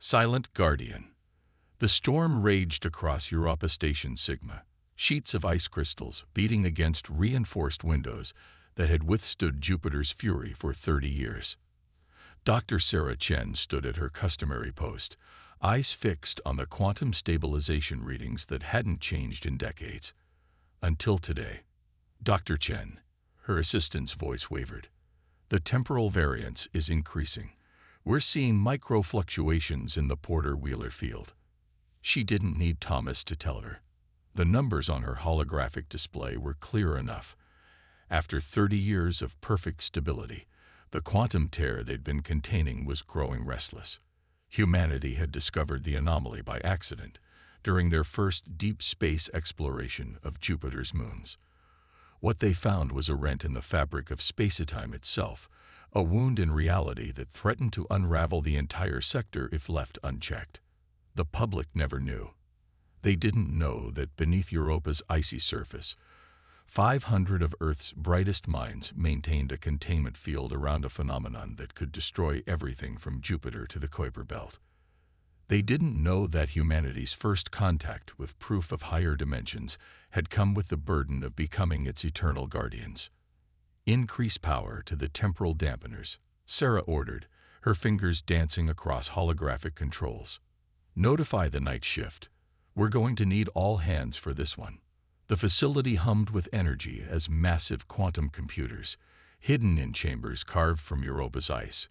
Silent Guardian. The storm raged across Europa Station Sigma, sheets of ice crystals beating against reinforced windows that had withstood Jupiter's fury for 30 years. Dr. Sarah Chen stood at her customary post, eyes fixed on the quantum stabilization readings that hadn't changed in decades. Until today. Dr. Chen, her assistant's voice wavered. The temporal variance is increasing. We're seeing micro-fluctuations in the Porter-Wheeler field. She didn't need Thomas to tell her. The numbers on her holographic display were clear enough. After 30 years of perfect stability, the quantum tear they'd been containing was growing restless. Humanity had discovered the anomaly by accident during their first deep space exploration of Jupiter's moons. What they found was a rent in the fabric of space-time itself, a wound in reality that threatened to unravel the entire sector if left unchecked. The public never knew. They didn't know that beneath Europa's icy surface, 500 of Earth's brightest minds maintained a containment field around a phenomenon that could destroy everything from Jupiter to the Kuiper Belt. They didn't know that humanity's first contact with proof of higher dimensions had come with the burden of becoming its eternal guardians. Increase power to the temporal dampeners, Sarah ordered, her fingers dancing across holographic controls. Notify the night shift. We're going to need all hands for this one. The facility hummed with energy as massive quantum computers, hidden in chambers carved from Europa's ice,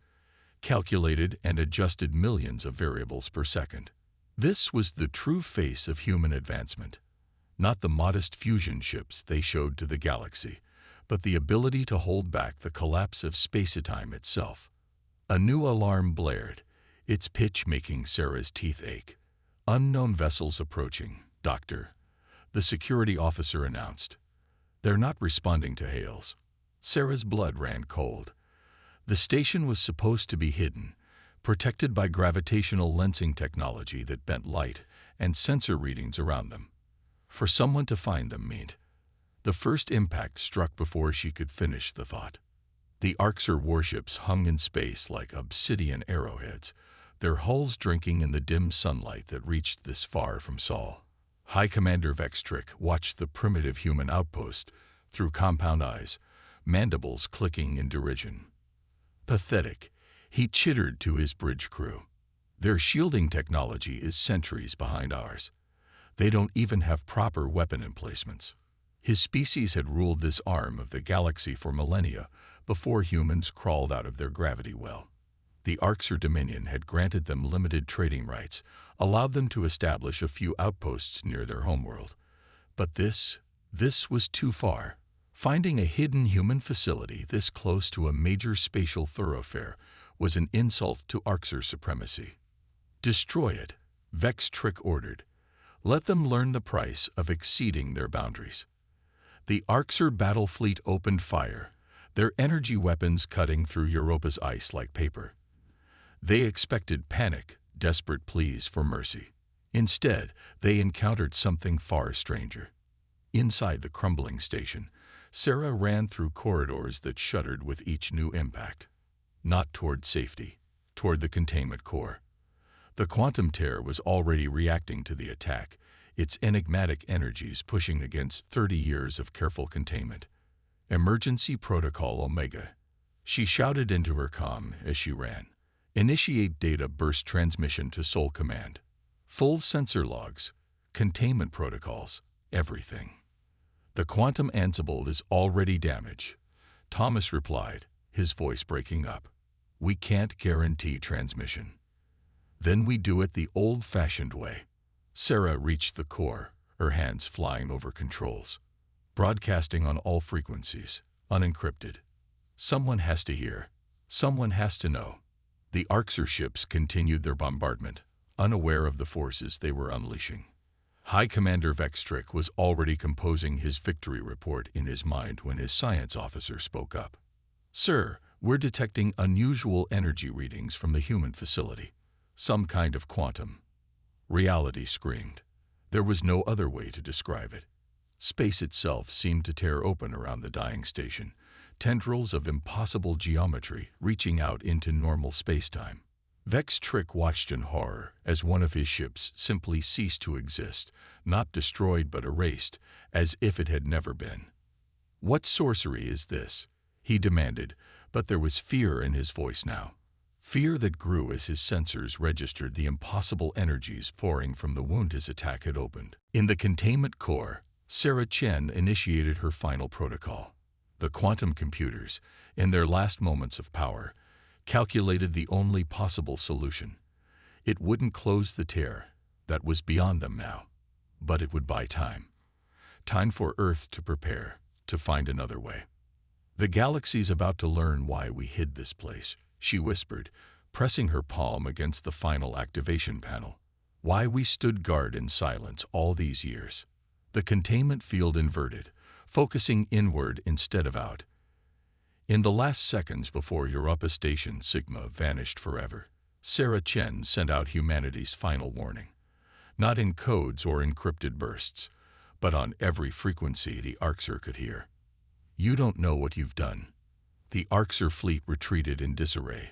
calculated and adjusted millions of variables per second. This was the true face of human advancement. Not the modest fusion ships they showed to the galaxy, but the ability to hold back the collapse of space-time itself. A new alarm blared, its pitch making Sarah's teeth ache. Unknown vessels approaching, Doctor, the security officer announced. They're not responding to hails. Sarah's blood ran cold. The station was supposed to be hidden, protected by gravitational lensing technology that bent light and sensor readings around them. For someone to find them meant. The first impact struck before she could finish the thought. The Arxer warships hung in space like obsidian arrowheads, their hulls drinking in the dim sunlight that reached this far from Sol. High Commander Vextric watched the primitive human outpost through compound eyes, mandibles clicking in derision. Pathetic, he chittered to his bridge crew. Their shielding technology is centuries behind ours. They don't even have proper weapon emplacements. His species had ruled this arm of the galaxy for millennia before humans crawled out of their gravity well. The Arxer Dominion had granted them limited trading rights, allowed them to establish a few outposts near their homeworld. But this was too far. Finding a hidden human facility this close to a major spatial thoroughfare was an insult to Arxer supremacy. Destroy it, Vextric ordered. Let them learn the price of exceeding their boundaries. The Arxer battle fleet opened fire, their energy weapons cutting through Europa's ice like paper. They expected panic, desperate pleas for mercy. Instead, they encountered something far stranger. Inside the crumbling station, Sarah ran through corridors that shuddered with each new impact. Not toward safety, toward the containment core. The quantum tear was already reacting to the attack, its enigmatic energies pushing against 30 years of careful containment. Emergency Protocol Omega. She shouted into her comm as she ran. Initiate data burst transmission to Sol Command. Full sensor logs, containment protocols, everything. The quantum ansible is already damaged, Thomas replied, his voice breaking up. We can't guarantee transmission. Then we do it the old-fashioned way. Sarah reached the core, her hands flying over controls. Broadcasting on all frequencies, unencrypted. Someone has to hear. Someone has to know. The Arxer ships continued their bombardment, unaware of the forces they were unleashing. High Commander Vextric was already composing his victory report in his mind when his science officer spoke up. Sir, we're detecting unusual energy readings from the human facility. Some kind of quantum. Reality screamed. There was no other way to describe it. Space itself seemed to tear open around the dying station, tendrils of impossible geometry reaching out into normal spacetime. Vextric watched in horror as one of his ships simply ceased to exist, not destroyed but erased, as if it had never been. "What sorcery is this?" he demanded, but there was fear in his voice now. Fear that grew as his sensors registered the impossible energies pouring from the wound his attack had opened. In the containment core, Sarah Chen initiated her final protocol. The quantum computers, in their last moments of power, calculated the only possible solution. It wouldn't close the tear, that was beyond them now, but it would buy time. Time for Earth to prepare, to find another way. "The galaxy's about to learn why we hid this place," she whispered, pressing her palm against the final activation panel. "Why we stood guard in silence all these years." The containment field inverted, focusing inward instead of out. In the last seconds before Europa Station Sigma vanished forever, Sarah Chen sent out humanity's final warning. Not in codes or encrypted bursts, but on every frequency the Arxer could hear. "You don't know what you've done." The Arxer fleet retreated in disarray,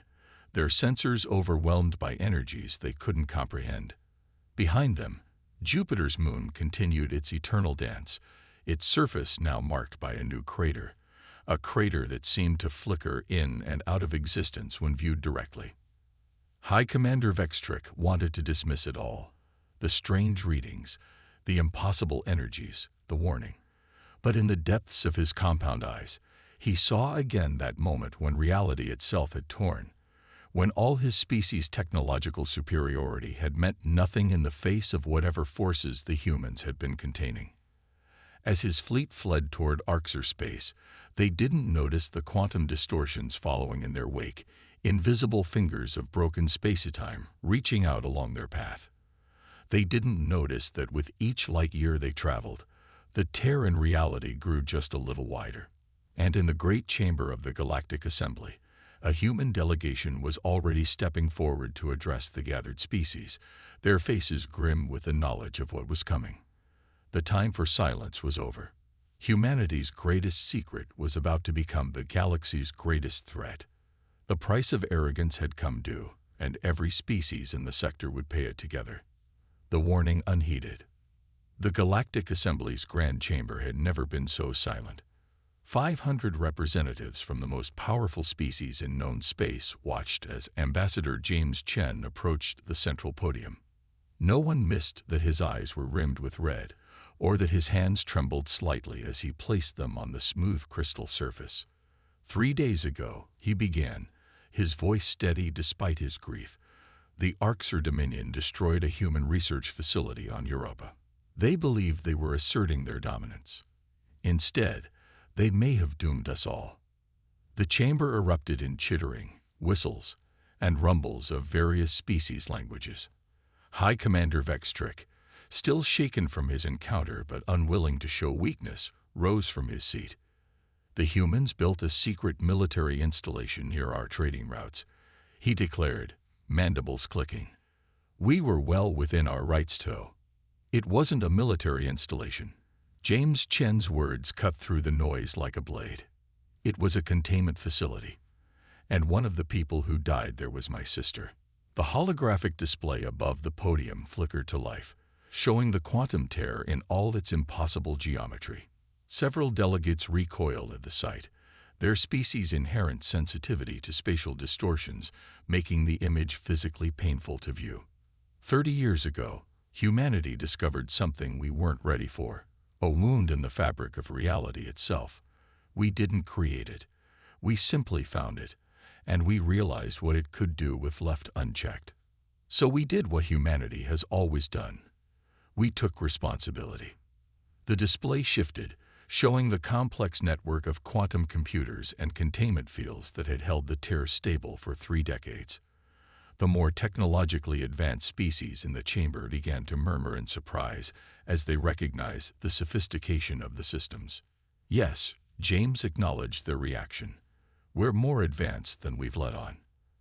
their sensors overwhelmed by energies they couldn't comprehend. Behind them, Jupiter's moon continued its eternal dance, its surface now marked by a new crater, a crater that seemed to flicker in and out of existence when viewed directly. High Commander Vextric wanted to dismiss it all, the strange readings, the impossible energies, the warning. But in the depths of his compound eyes, he saw again that moment when reality itself had torn, when all his species' technological superiority had meant nothing in the face of whatever forces the humans had been containing. As his fleet fled toward Arxer space, they didn't notice the quantum distortions following in their wake, invisible fingers of broken spacetime reaching out along their path. They didn't notice that with each light year they traveled, the tear in reality grew just a little wider. And in the great chamber of the Galactic Assembly, a human delegation was already stepping forward to address the gathered species, their faces grim with the knowledge of what was coming. The time for silence was over. Humanity's greatest secret was about to become the galaxy's greatest threat. The price of arrogance had come due, and every species in the sector would pay it together. The warning unheeded. The Galactic Assembly's grand chamber had never been so silent. 500 representatives from the most powerful species in known space watched as Ambassador James Chen approached the central podium. No one missed that his eyes were rimmed with red, or that his hands trembled slightly as he placed them on the smooth crystal surface. 3 days ago, he began, his voice steady despite his grief. The Arxer Dominion destroyed a human research facility on Europa. They believed they were asserting their dominance. Instead, they may have doomed us all. The chamber erupted in chittering, whistles, and rumbles of various species languages. High Commander Vextric, still shaken from his encounter but unwilling to show weakness, rose from his seat. "The humans built a secret military installation near our trading routes," he declared, mandibles clicking. "We were well within our rights to." It wasn't a military installation. James Chen's words cut through the noise like a blade. It was a containment facility. And one of the people who died there was my sister. The holographic display above the podium flickered to life, showing the quantum tear in all its impossible geometry. Several delegates recoiled at the sight, their species' inherent sensitivity to spatial distortions making the image physically painful to view. 30 years ago, humanity discovered something we weren't ready for, a wound in the fabric of reality itself. We didn't create it. We simply found it, and we realized what it could do if left unchecked. So we did what humanity has always done. We took responsibility. The display shifted, showing the complex network of quantum computers and containment fields that had held the tear stable for 3 decades. The more technologically advanced species in the chamber began to murmur in surprise as they recognized the sophistication of the systems. Yes, James acknowledged their reaction. We're more advanced than we've let on.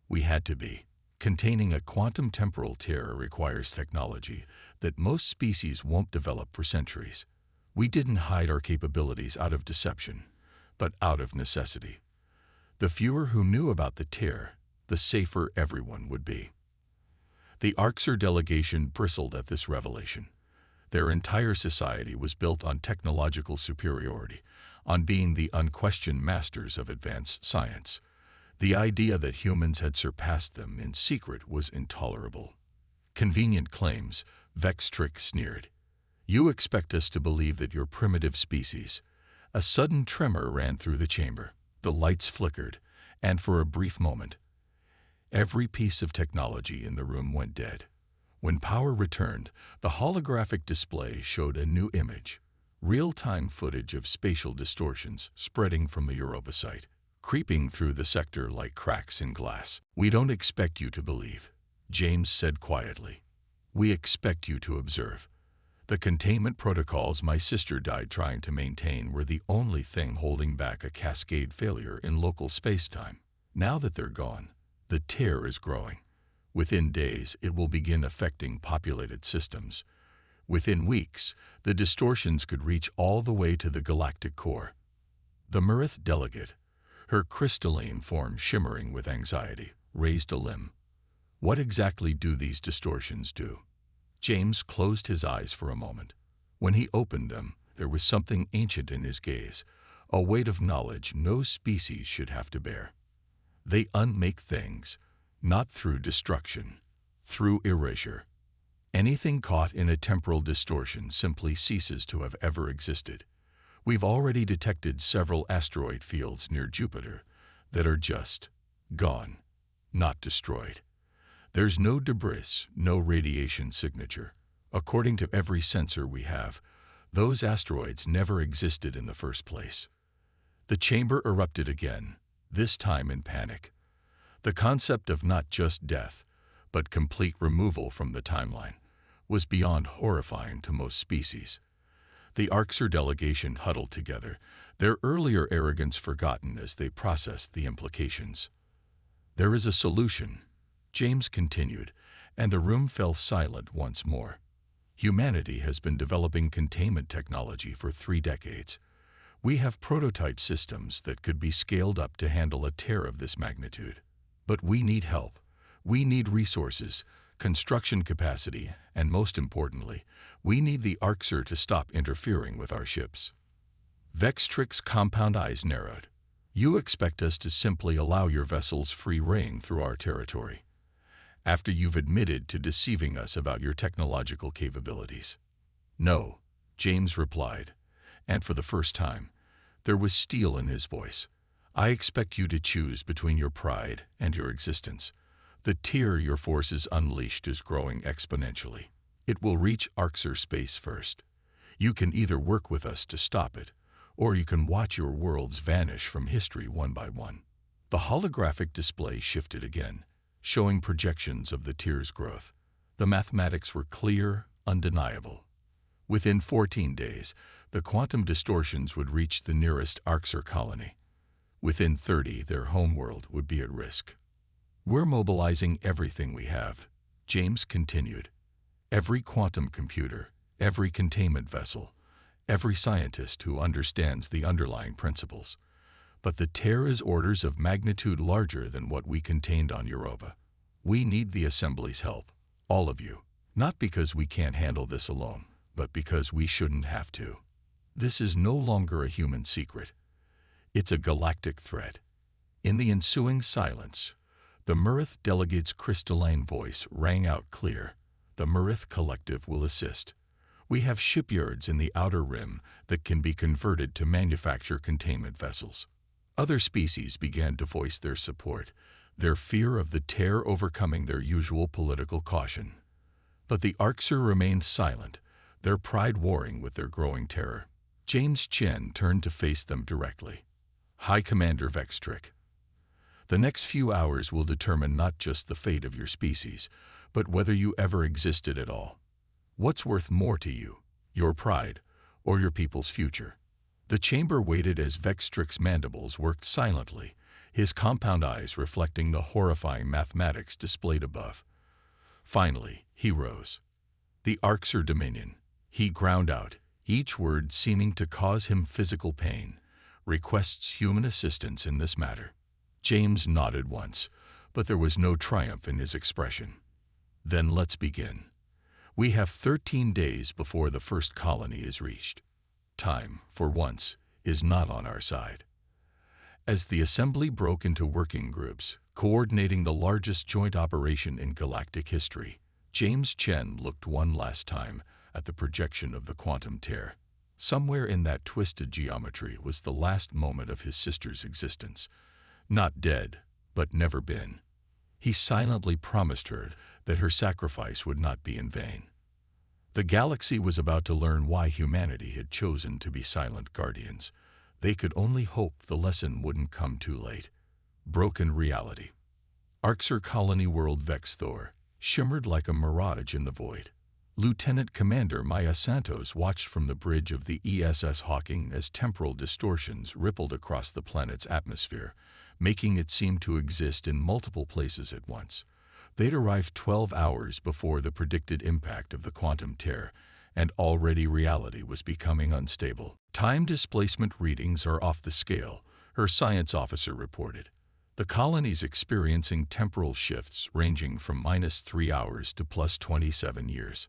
We had to be. Containing a quantum temporal tear requires technology that most species won't develop for centuries. We didn't hide our capabilities out of deception, but out of necessity. The fewer who knew about the tear, the safer everyone would be. The Arxer delegation bristled at this revelation. Their entire society was built on technological superiority, on being the unquestioned masters of advanced science. The idea that humans had surpassed them in secret was intolerable. Convenient claims, Vextrix sneered. You expect us to believe that you're primitive species. A sudden tremor ran through the chamber. The lights flickered, and for a brief moment, every piece of technology in the room went dead. When power returned, the holographic display showed a new image, real-time footage of spatial distortions spreading from the Europa site, creeping through the sector like cracks in glass. We don't expect you to believe, James said quietly. We expect you to observe. The containment protocols my sister died trying to maintain were the only thing holding back a cascade failure in local space-time. Now that they're gone, the tear is growing. Within days, it will begin affecting populated systems. Within weeks, the distortions could reach all the way to the galactic core. The Mirith delegate, her crystalline form shimmering with anxiety, raised a limb. What exactly do these distortions do? James closed his eyes for a moment. When he opened them, there was something ancient in his gaze, a weight of knowledge no species should have to bear. They unmake things, not through destruction, through erasure. Anything caught in a temporal distortion simply ceases to have ever existed. We've already detected several asteroid fields near Jupiter that are just gone, not destroyed. There's no debris, no radiation signature. According to every sensor we have, those asteroids never existed in the first place. The chamber erupted again, this time in panic. The concept of not just death, but complete removal from the timeline, was beyond horrifying to most species. The Arxer delegation huddled together, their earlier arrogance forgotten as they processed the implications. There is a solution, James continued, and the room fell silent once more. Humanity has been developing containment technology for 3 decades. We have prototype systems that could be scaled up to handle a tear of this magnitude. But we need help. We need resources, construction capacity, and most importantly, we need the Arxer to stop interfering with our ships. Vextrix's compound eyes narrowed. You expect us to simply allow your vessels free rein through our territory, after you've admitted to deceiving us about your technological capabilities. No, James replied, and for the first time, there was steel in his voice. I expect you to choose between your pride and your existence. The tear your forces unleashed is growing exponentially. It will reach Arxer space first. You can either work with us to stop it, or you can watch your worlds vanish from history one by one. The holographic display shifted again, showing projections of the tear's growth. The mathematics were clear, undeniable. Within 14 days, the quantum distortions would reach the nearest Arxer colony. Within 30, their homeworld would be at risk. We're mobilizing everything we have, James continued. Every quantum computer, every containment vessel, every scientist who understands the underlying principles. But the tear is orders of magnitude larger than what we contained on Europa. We need the Assembly's help, all of you. Not because we can't handle this alone, but because we shouldn't have to. This is no longer a human secret. It's a galactic threat. In the ensuing silence, the Mirith delegate's crystalline voice rang out clear. The Mirith Collective will assist. We have shipyards in the outer rim that can be converted to manufacture containment vessels. Other species began to voice their support, their fear of the tear overcoming their usual political caution. But the Arxer remained silent, their pride warring with their growing terror. James Chen turned to face them directly. High Commander Vextrix, the next few hours will determine not just the fate of your species, but whether you ever existed at all. What's worth more to you, your pride, or your people's future? The chamber waited as Vextrix's mandibles worked silently, his compound eyes reflecting the horrifying mathematics displayed above. Finally, he rose. The Arxer Dominion, he ground out, each word seeming to cause him physical pain, requests human assistance in this matter. James nodded once, but there was no triumph in his expression. Then let's begin. We have 13 days before the first colony is reached. Time, for once, is not on our side. As the assembly broke into working groups, coordinating the largest joint operation in galactic history, James Chen looked one last time at the projection of the quantum tear. Somewhere in that twisted geometry was the last moment of his sister's existence. Not dead, but never been. He silently promised her that her sacrifice would not be in vain. The galaxy was about to learn why humanity had chosen to be silent guardians. They could only hope the lesson wouldn't come too late. Broken reality. Arxer colony world Vexthor shimmered like a mirage in the void. Lieutenant Commander Maya Santos watched from the bridge of the ESS Hawking as temporal distortions rippled across the planet's atmosphere, making it seem to exist in multiple places at once. They'd arrived 12 hours before the predicted impact of the quantum tear, and already reality was becoming unstable. Time displacement readings are off the scale, her science officer reported. The colony's experiencing temporal shifts ranging from -3 hours to +27 years.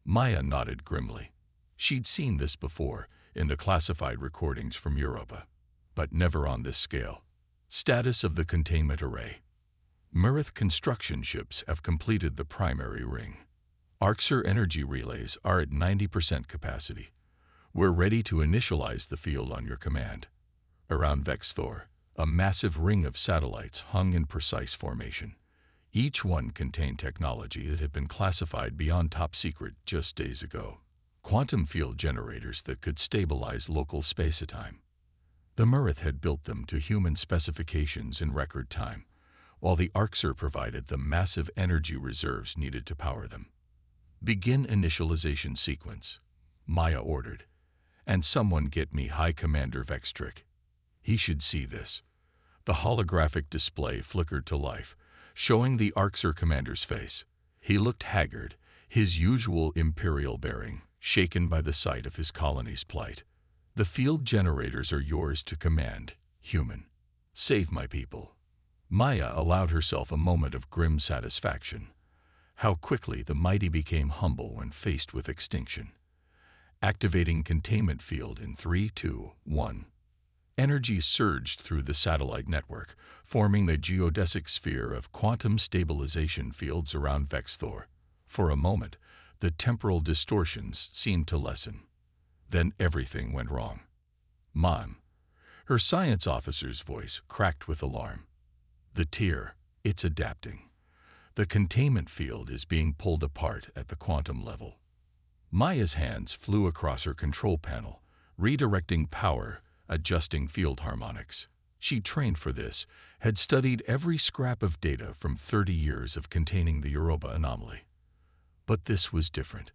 Maya nodded grimly. She'd seen this before in the classified recordings from Europa, but never on this scale. Status of the containment array. Murith construction ships have completed the primary ring. Arxer energy relays are at 90% capacity. We're ready to initialize the field on your command. Around Vexthor, a massive ring of satellites hung in precise formation. Each one contained technology that had been classified beyond top secret just days ago. Quantum field generators that could stabilize local spacetime. The Murith had built them to human specifications in record time, while the Arxer provided the massive energy reserves needed to power them. Begin initialization sequence, Maya ordered. And someone get me High Commander Vextrick. He should see this. The holographic display flickered to life, showing the Arxer commander's face. He looked haggard, his usual imperial bearing, shaken by the sight of his colony's plight. The field generators are yours to command, human. Save my people. Maya allowed herself a moment of grim satisfaction. How quickly the mighty became humble when faced with extinction. Activating containment field in 3, 2, 1. Energy surged through the satellite network, forming the geodesic sphere of quantum stabilization fields around Vexthor. For a moment, the temporal distortions seemed to lessen. Then everything went wrong. Mom. Her science officer's voice cracked with alarm. The tear, it's adapting. The containment field is being pulled apart at the quantum level. Maya's hands flew across her control panel, redirecting power, adjusting field harmonics. She trained for this, had studied every scrap of data from 30 years of containing the Europa anomaly. But this was different.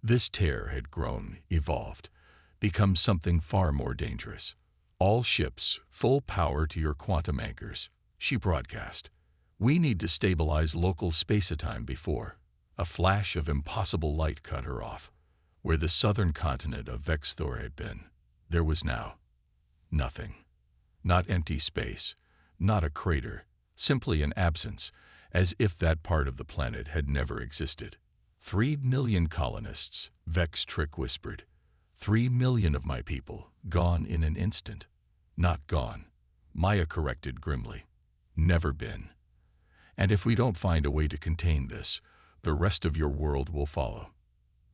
This tear had grown, evolved, become something far more dangerous. All ships, full power to your quantum anchors, she broadcast. We need to stabilize local spacetime before. A flash of impossible light cut her off. Where the southern continent of Vexthor had been, there was now nothing. Not empty space, not a crater, simply an absence, as if that part of the planet had never existed. 3 million colonists, Vextrick whispered. 3 million of my people, gone in an instant. Not gone, Maya corrected grimly. Never been. And if we don't find a way to contain this, the rest of your world will follow.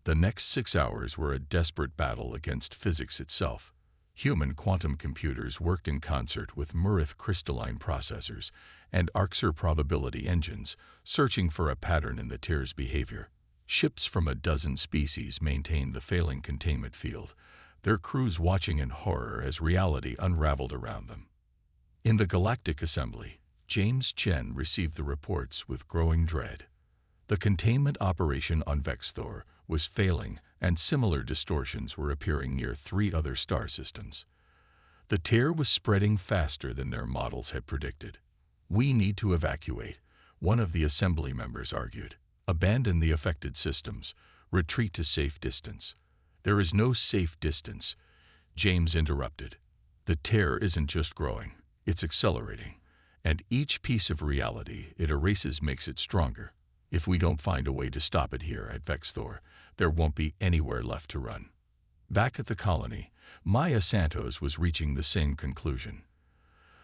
The next 6 hours were a desperate battle against physics itself. Human quantum computers worked in concert with Murith crystalline processors and Arxer probability engines, searching for a pattern in the tear's behavior. Ships from a dozen species maintained the failing containment field, their crews watching in horror as reality unraveled around them. In the Galactic Assembly, James Chen received the reports with growing dread. The containment operation on Vexthor was failing, and similar distortions were appearing near 3 other star systems. The tear was spreading faster than their models had predicted. We need to evacuate, one of the assembly members argued. Abandon the affected systems. Retreat to safe distance. There is no safe distance, James interrupted. The tear isn't just growing, it's accelerating. And each piece of reality it erases makes it stronger. If we don't find a way to stop it here at Vexthor, there won't be anywhere left to run. Back at the colony, Maya Santos was reaching the same conclusion.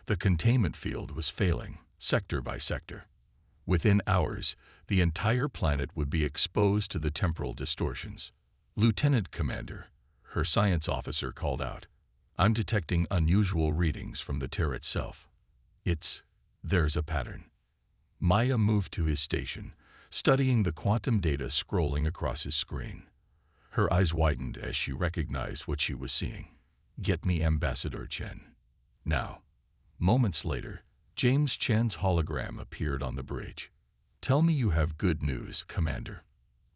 The containment field was failing, sector by sector. Within hours, the entire planet would be exposed to the temporal distortions. Lieutenant Commander, her science officer, called out, "I'm detecting unusual readings from the tear itself. There's a pattern." Maya moved to his station, studying the quantum data scrolling across his screen. Her eyes widened as she recognized what she was seeing. "Get me Ambassador Chen. Now." Moments later, James Chen's hologram appeared on the bridge. "Tell me you have good news, Commander."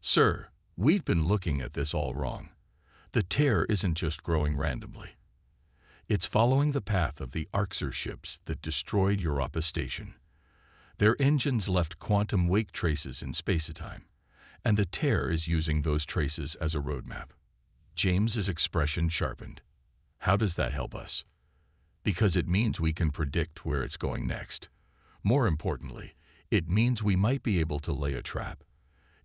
"Sir, we've been looking at this all wrong. The tear isn't just growing randomly. It's following the path of the Arxer ships that destroyed Europa Station. Their engines left quantum wake traces in space-time, and the tear is using those traces as a roadmap." James's expression sharpened. "How does that help us?" "Because it means we can predict where it's going next. More importantly, it means we might be able to lay a trap.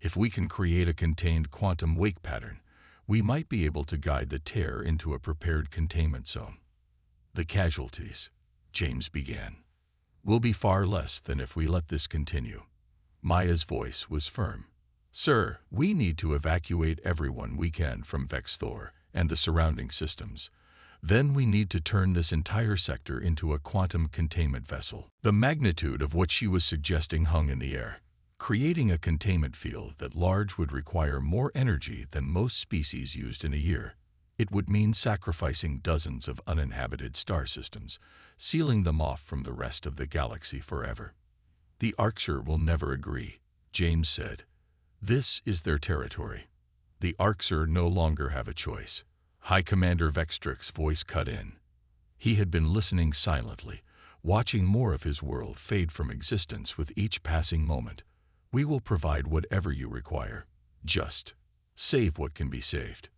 If we can create a contained quantum wake pattern, we might be able to guide the tear into a prepared containment zone." "The casualties," James began, "will be far less than if we let this continue." Maya's voice was firm. "Sir, we need to evacuate everyone we can from Vexthor and the surrounding systems. Then we need to turn this entire sector into a quantum containment vessel." The magnitude of what she was suggesting hung in the air. Creating a containment field that large would require more energy than most species used in a year. It would mean sacrificing dozens of uninhabited star systems, sealing them off from the rest of the galaxy forever. "The Arxer will never agree," James said. "This is their territory. The Arxer no longer have a choice." High Commander Vextrick's voice cut in. He had been listening silently, watching more of his world fade from existence with each passing moment. "We will provide whatever you require. Just save what can be saved."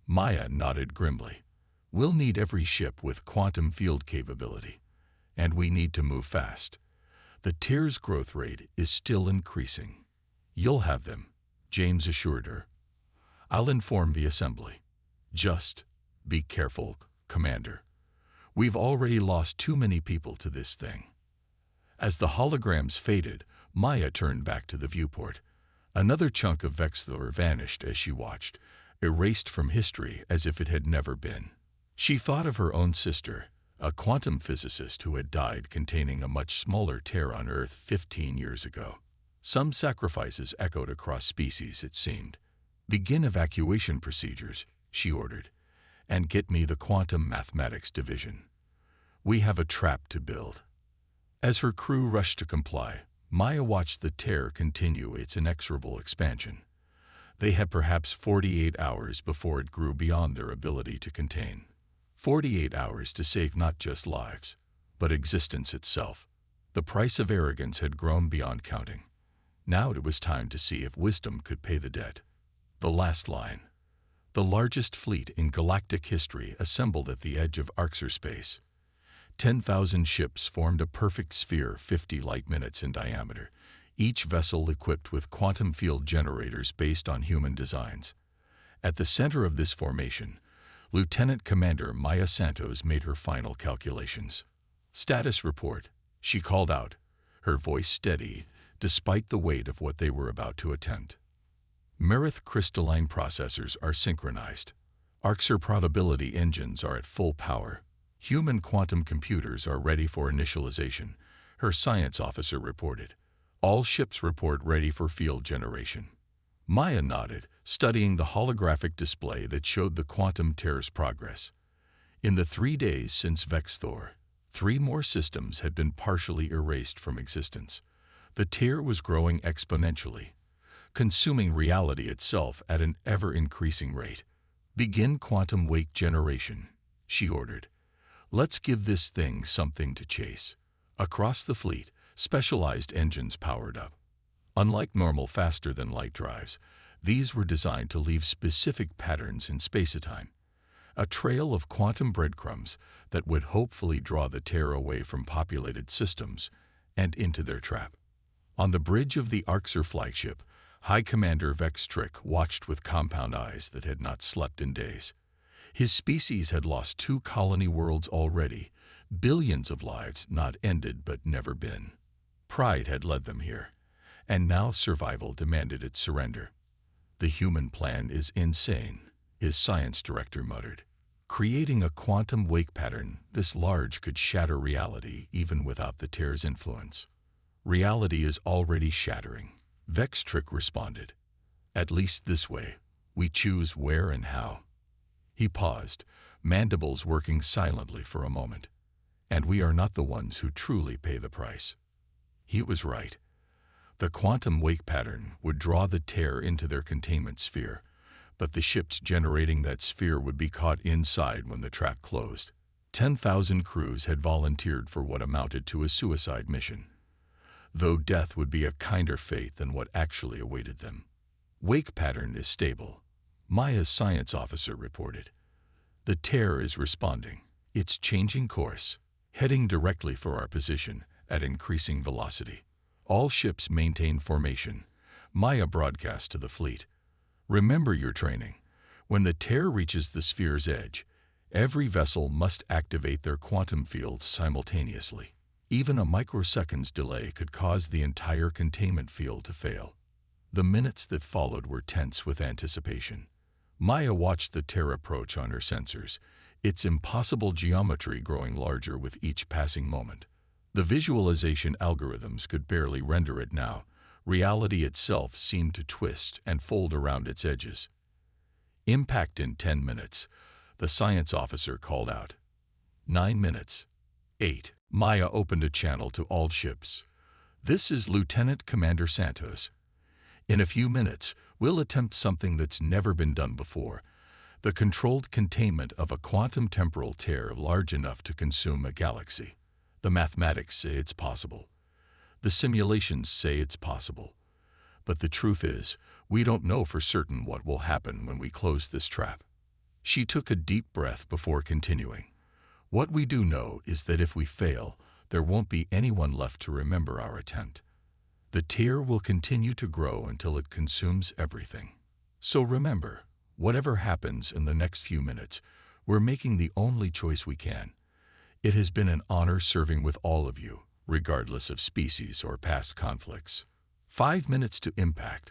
Maya nodded grimly. "We'll need every ship with quantum field capability. And we need to move fast. The tear's growth rate is still increasing." "You'll have them," James assured her. "I'll inform the Assembly. Just be careful, Commander. We've already lost too many people to this thing." As the holograms faded, Maya turned back to the viewport. Another chunk of Vexthor vanished as she watched, erased from history as if it had never been. She thought of her own sister, a quantum physicist who had died containing a much smaller tear on Earth 15 years ago. Some sacrifices echoed across species, it seemed. "Begin evacuation procedures," she ordered, "and get me the quantum mathematics division. We have a trap to build." As her crew rushed to comply, Maya watched the tear continue its inexorable expansion. They had perhaps 48 hours before it grew beyond their ability to contain. 48 hours to save not just lives, but existence itself. The price of arrogance had grown beyond counting. Now it was time to see if wisdom could pay the debt. The last line. The largest fleet in galactic history assembled at the edge of Arxer space. 10,000 ships formed a perfect sphere 50 light-minutes in diameter, each vessel equipped with quantum field generators based on human designs. At the center of this formation, Lieutenant Commander Maya Santos made her final calculations. "Status report," she called out, her voice steady despite the weight of what they were about to attempt. Merith crystalline processors are synchronized. Arxer probability engines are at full power. Human quantum computers are ready for initialization, her science officer reported. All ships report ready for field generation. Maya nodded, studying the holographic display that showed the quantum tear's progress. In the 3 days since Vexthor, 3 more systems had been partially erased from existence. The tear was growing exponentially, consuming reality itself at an ever-increasing rate. "Begin quantum wake generation," she ordered. "Let's give this thing something to chase." Across the fleet, specialized engines powered up. Unlike normal faster-than-light drives, these were designed to leave specific patterns in space-time, a trail of quantum breadcrumbs that would hopefully draw the tear away from populated systems and into their trap. On the bridge of the Arxer flagship, High Commander Vex Trick watched with compound eyes that had not slept in days. His species had lost 2 colony worlds already, billions of lives not ended but never been. Pride had led them here, and now survival demanded its surrender. "The human plan is insane," his science director muttered. "Creating a quantum wake pattern this large could shatter reality even without the tear's influence." "Reality is already shattering," Vex Trick responded. "At least this way. We choose where and how." He paused, mandibles working silently for a moment. "And we are not the ones who truly pay the price." He was right. The quantum wake pattern would draw the tear into their containment sphere, but the ships generating that sphere would be caught inside when the trap closed. 10,000 crews had volunteered for what amounted to a suicide mission, though death would be a kinder fate than what actually awaited them. "Wake pattern is stable," Maya's science officer reported. "The tear is responding. It's changing course, heading directly for our position at increasing velocity. All ships maintain formation," Maya broadcast to the fleet. "Remember your training. When the tear reaches the sphere's edge, every vessel must activate their quantum fields simultaneously. Even a microsecond's delay could cause the entire containment field to fail." The minutes that followed were tense with anticipation. Maya watched the tear approach on her sensors, its impossible geometry growing larger with each passing moment. The visualization algorithms could barely render it now. Reality itself seemed to twist and fold around its edges. "Impact in 10 minutes, the science officer called out. 9 minutes. 8. Maya opened a channel to all ships. "This is Lieutenant Commander Santos. In a few minutes, we'll attempt something that's never been done before. The controlled containment of a quantum temporal tear large enough to consume a galaxy. The mathematics say it's possible. The simulations say it's possible. But the truth is, we don't know for certain what will happen when we close this trap." She took a deep breath before continuing. "What we do know is that if we fail, there won't be anyone left to remember our attempt. The tear will continue to grow until it consumes everything. So remember, whatever happens in the next few minutes, we're making the only choice we can. It has been an honor serving with all of you, regardless of species or past conflicts." 5 minutes to impact,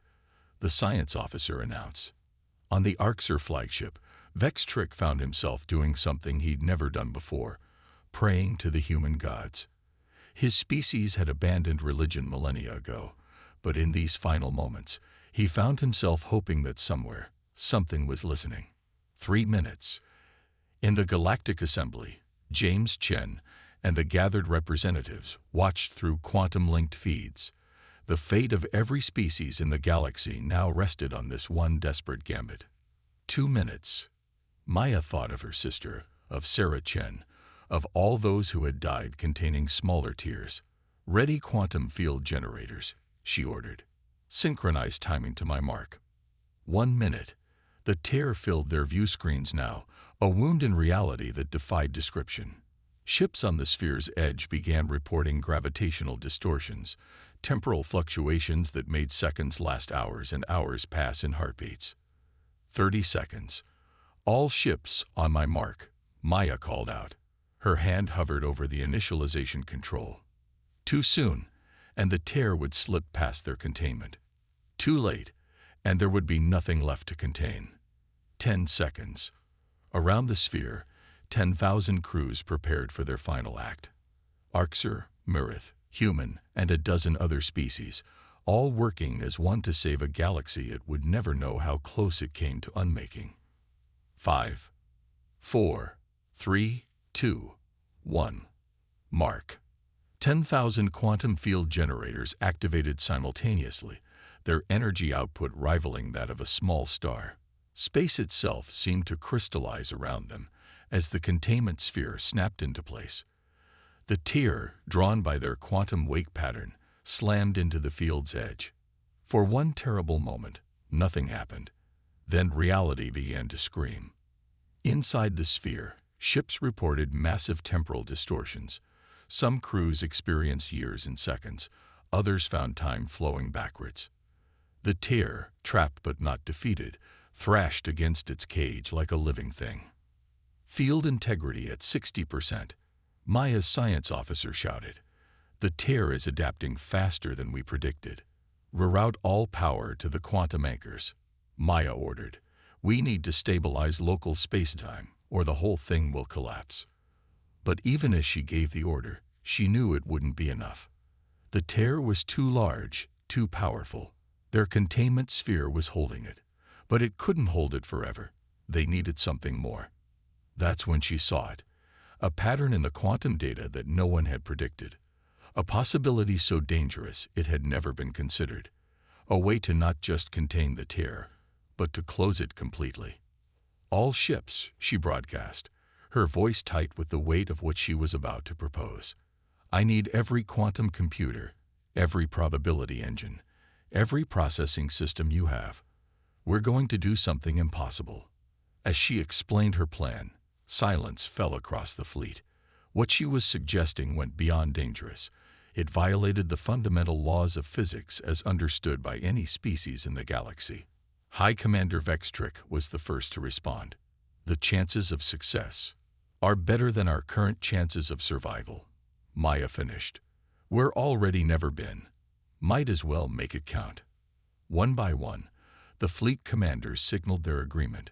the science officer announced. On the Arxer flagship, Vex Trick found himself doing something he'd never done before, praying to the human gods. His species had abandoned religion millennia ago, but in these final moments, he found himself hoping that somewhere, something was listening. 3 minutes. In the Galactic Assembly, James Chen and the gathered representatives watched through quantum-linked feeds. The fate of every species in the galaxy now rested on this one desperate gambit. 2 minutes. Maya thought of her sister, of Sarah Chen, of all those who had died containing smaller tears. "Ready quantum field generators," she ordered. "Synchronize timing to my mark." 1 minute. The tear filled their view screens now, a wound in reality that defied description. Ships on the sphere's edge began reporting gravitational distortions, temporal fluctuations that made seconds last hours and hours pass in heartbeats. 30 seconds. "All ships on my mark," Maya called out. Her hand hovered over the initialization control. Too soon, and the tear would slip past their containment. Too late, and there would be nothing left to contain. 10 seconds. Around the sphere, 10,000 crews prepared for their final act. Arxer, Murith, human, and a dozen other species, all working as one to save a galaxy it would never know how close it came to unmaking. 5, 4, 3, 2, 1. Mark. 10,000 quantum field generators activated simultaneously, their energy output rivaling that of a small star. Space itself seemed to crystallize around them as the containment sphere snapped into place. The tear, drawn by their quantum wake pattern, slammed into the field's edge. For one terrible moment, nothing happened. Then reality began to scream. Inside the sphere, ships reported massive temporal distortions. Some crews experienced years in seconds, Others found time flowing backwards. The tear, trapped but not defeated, thrashed against its cage like a living thing. "Field integrity at 60%, Maya's science officer shouted. "The tear is adapting faster than we predicted. Reroute all power to the quantum anchors," Maya ordered. "We need to stabilize local spacetime, or the whole thing will collapse." But even as she gave the order, she knew it wouldn't be enough. The tear was too large, too powerful. Their containment sphere was holding it, but it couldn't hold it forever. They needed something more. That's when she saw it, a pattern in the quantum data that no one had predicted, a possibility so dangerous it had never been considered, a way to not just contain the tear, but to close it completely. "All ships," she broadcast, her voice tight with the weight of what she was about to propose. "I need every quantum computer, every probability engine, every processing system you have. We're going to do something impossible." As she explained her plan, silence fell across the fleet. What she was suggesting went beyond dangerous. It violated the fundamental laws of physics as understood by any species in the galaxy. High Commander Vextric was the first to respond. "The chances of success are better than our current chances of survival," Maya finished. "We're already never been. Might as well make it count." One by one, the fleet commanders signaled their agreement.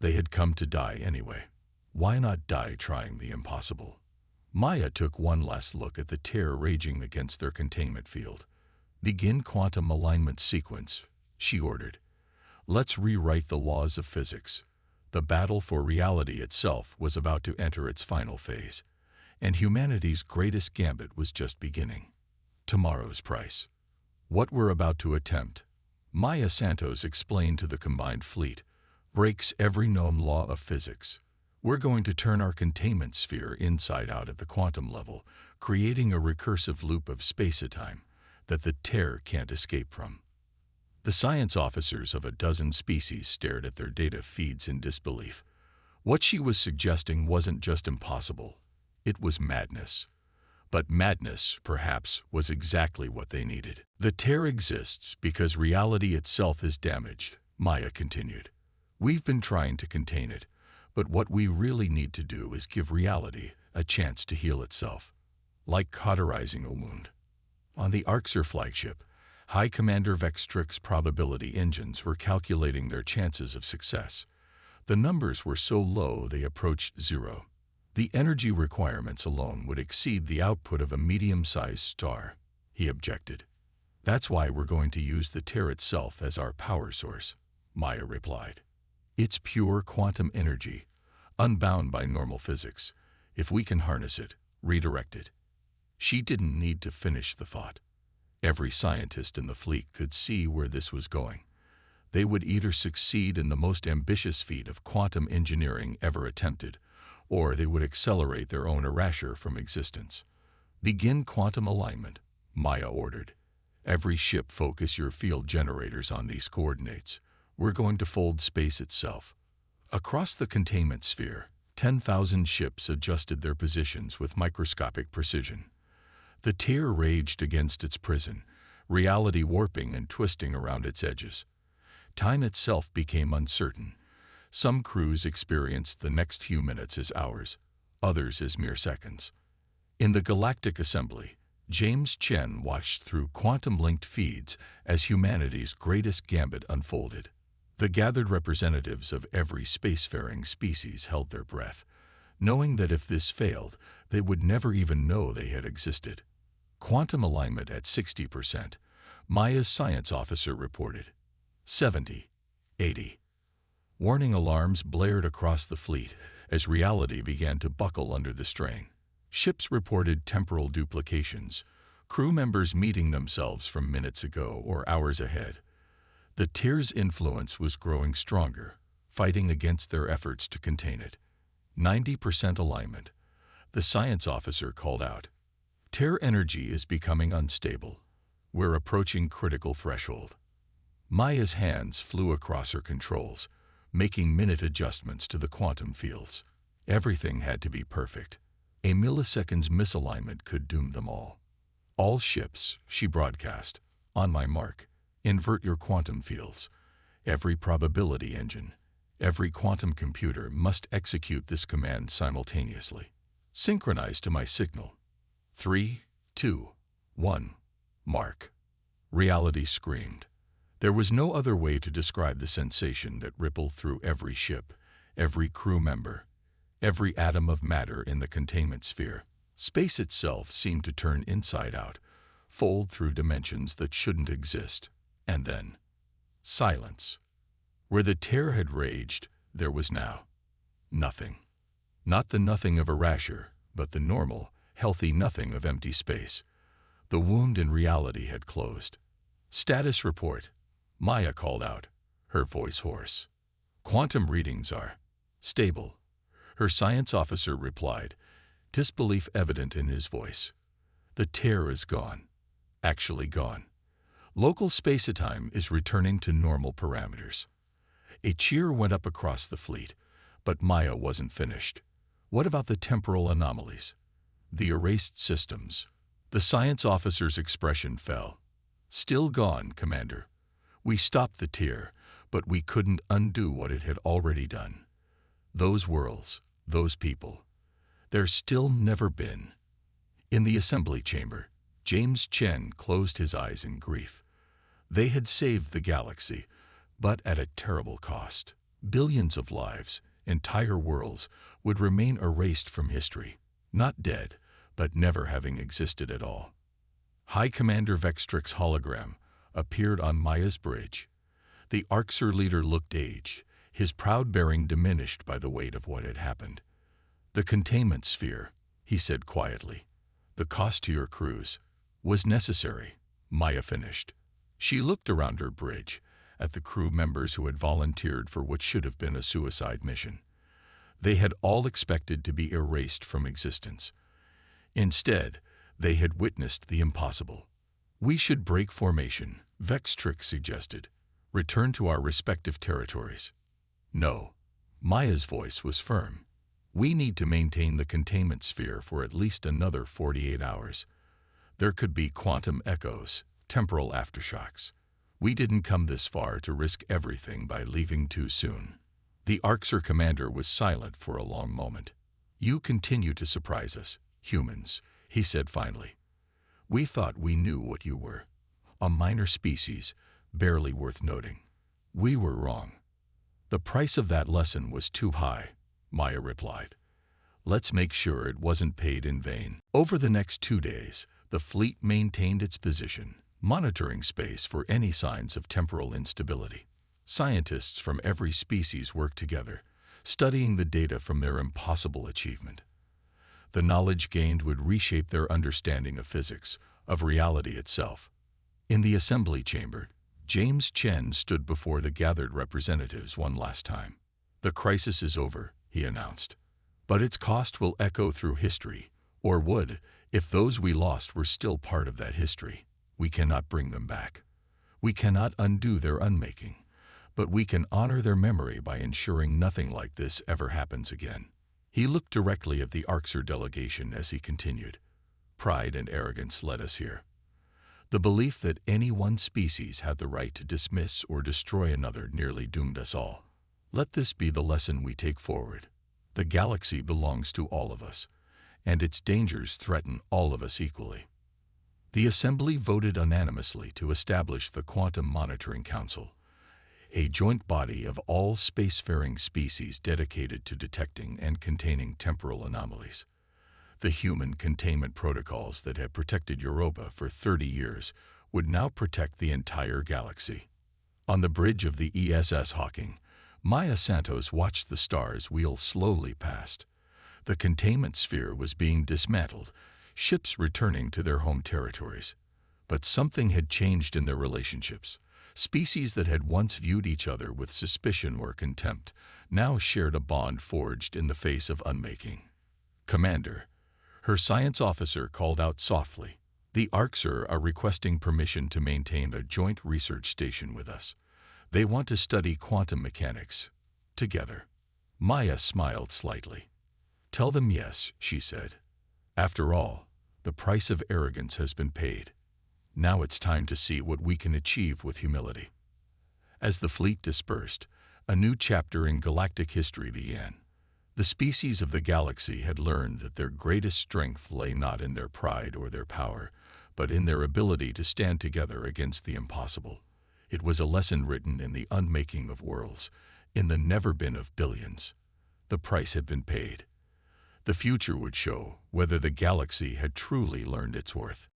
They had come to die anyway. Why not die trying the impossible? Maya took one last look at the tear raging against their containment field. "Begin quantum alignment sequence," she ordered. "Let's rewrite the laws of physics." The battle for reality itself was about to enter its final phase, and humanity's greatest gambit was just beginning. Tomorrow's price. "What we're about to attempt," Maya Santos explained to the combined fleet, "breaks every known law of physics. We're going to turn our containment sphere inside out at the quantum level, creating a recursive loop of space-time that the tear can't escape from." The science officers of a dozen species stared at their data feeds in disbelief. What she was suggesting wasn't just impossible, it was madness. But madness, perhaps, was exactly what they needed. "The tear exists because reality itself is damaged," Maya continued. "We've been trying to contain it, but what we really need to do is give reality a chance to heal itself, like cauterizing a wound." On the Arxer flagship, High Commander Vextric's probability engines were calculating their chances of success. The numbers were so low they approached zero. "The energy requirements alone would exceed the output of a medium-sized star," he objected. "That's why we're going to use the tear itself as our power source," Maya replied. "It's pure quantum energy, unbound by normal physics. If we can harness it, redirect it." She didn't need to finish the thought. Every scientist in the fleet could see where this was going. They would either succeed in the most ambitious feat of quantum engineering ever attempted, or they would accelerate their own erasure from existence. "Begin quantum alignment," Maya ordered. "Every ship focus your field generators on these coordinates. We're going to fold space itself." Across the containment sphere, 10,000 ships adjusted their positions with microscopic precision. The tear raged against its prison, reality warping and twisting around its edges. Time itself became uncertain. Some crews experienced the next few minutes as hours, others as mere seconds. In the Galactic Assembly, James Chen watched through quantum-linked feeds as humanity's greatest gambit unfolded. The gathered representatives of every spacefaring species held their breath, knowing that if this failed, they would never even know they had existed. "Quantum alignment at 60%, Maya's science officer reported. 70, 80. Warning alarms blared across the fleet as reality began to buckle under the strain. Ships reported temporal duplications, crew members meeting themselves from minutes ago or hours ahead. The tear's influence was growing stronger, fighting against their efforts to contain it. 90% alignment, the science officer called out. "Tear energy is becoming unstable. We're approaching critical threshold." Maya's hands flew across her controls, making minute adjustments to the quantum fields. Everything had to be perfect. A millisecond's misalignment could doom them all. All ships, she broadcast, on my mark, invert your quantum fields. Every probability engine, every quantum computer must execute this command simultaneously. Synchronized to my signal. 3, 2, 1, mark. Reality screamed. There was no other way to describe the sensation that rippled through every ship, every crew member, every atom of matter in the containment sphere. Space itself seemed to turn inside out, fold through dimensions that shouldn't exist. And then, silence. Where the tear had raged, there was now nothing. Not the nothing of a rasher, but the normal, healthy nothing of empty space. The wound in reality had closed. Status report, Maya called out, her voice hoarse. Quantum readings are stable, her science officer replied, disbelief evident in his voice. The tear is gone. Actually gone. Local space-time is returning to normal parameters. A cheer went up across the fleet, but Maya wasn't finished. What about the temporal anomalies? The erased systems? The science officer's expression fell. Still gone, Commander. We stopped the tear, but we couldn't undo what it had already done. Those worlds, those people. There's still never been. In the assembly chamber, James Chen closed his eyes in grief. They had saved the galaxy, but at a terrible cost. Billions of lives, entire worlds, would remain erased from history. Not dead, but never having existed at all. High Commander Vextrix's hologram appeared on Maya's bridge. The Arxer leader looked aged, his proud bearing diminished by the weight of what had happened. The containment sphere, he said quietly. The cost to your crews was necessary, Maya finished. She looked around her bridge, at the crew members who had volunteered for what should have been a suicide mission. They had all expected to be erased from existence. Instead, they had witnessed the impossible. We should break formation, Vextrix suggested. Return to our respective territories. No. Maya's voice was firm. We need to maintain the containment sphere for at least another 48 hours. There could be quantum echoes, temporal aftershocks. We didn't come this far to risk everything by leaving too soon. The Arxer commander was silent for a long moment. You continue to surprise us, humans, he said finally. We thought we knew what you were. A minor species, barely worth noting. We were wrong. The price of that lesson was too high, Maya replied. Let's make sure it wasn't paid in vain. Over the next 2 days, the fleet maintained its position, monitoring space for any signs of temporal instability. Scientists from every species worked together, studying the data from their impossible achievement. The knowledge gained would reshape their understanding of physics, of reality itself. In the assembly chamber, James Chen stood before the gathered representatives one last time. The crisis is over, he announced. But its cost will echo through history, or would, if those we lost were still part of that history. We cannot bring them back. We cannot undo their unmaking, but we can honor their memory by ensuring nothing like this ever happens again. He looked directly at the Arxer delegation as he continued. Pride and arrogance led us here. The belief that any one species had the right to dismiss or destroy another nearly doomed us all. Let this be the lesson we take forward. The galaxy belongs to all of us, and its dangers threaten all of us equally. The Assembly voted unanimously to establish the Quantum Monitoring Council, a joint body of all spacefaring species dedicated to detecting and containing temporal anomalies. The human containment protocols that had protected Europa for 30 years would now protect the entire galaxy. On the bridge of the ESS Hawking, Maya Santos watched the stars wheel slowly past. The containment sphere was being dismantled, ships returning to their home territories. But something had changed in their relationships. Species that had once viewed each other with suspicion or contempt now shared a bond forged in the face of unmaking. Commander, her science officer called out softly, the Arxer are requesting permission to maintain a joint research station with us. They want to study quantum mechanics. Together. Maya smiled slightly. Tell them yes, she said. After all, The price of arrogance has been paid. Now it's time to see what we can achieve with humility. As the fleet dispersed, a new chapter in galactic history began. The species of the galaxy had learned that their greatest strength lay not in their pride or their power, but in their ability to stand together against the impossible. It was a lesson written in the unmaking of worlds, in the never-been of billions. The price had been paid. The future would show whether the galaxy had truly learned its worth.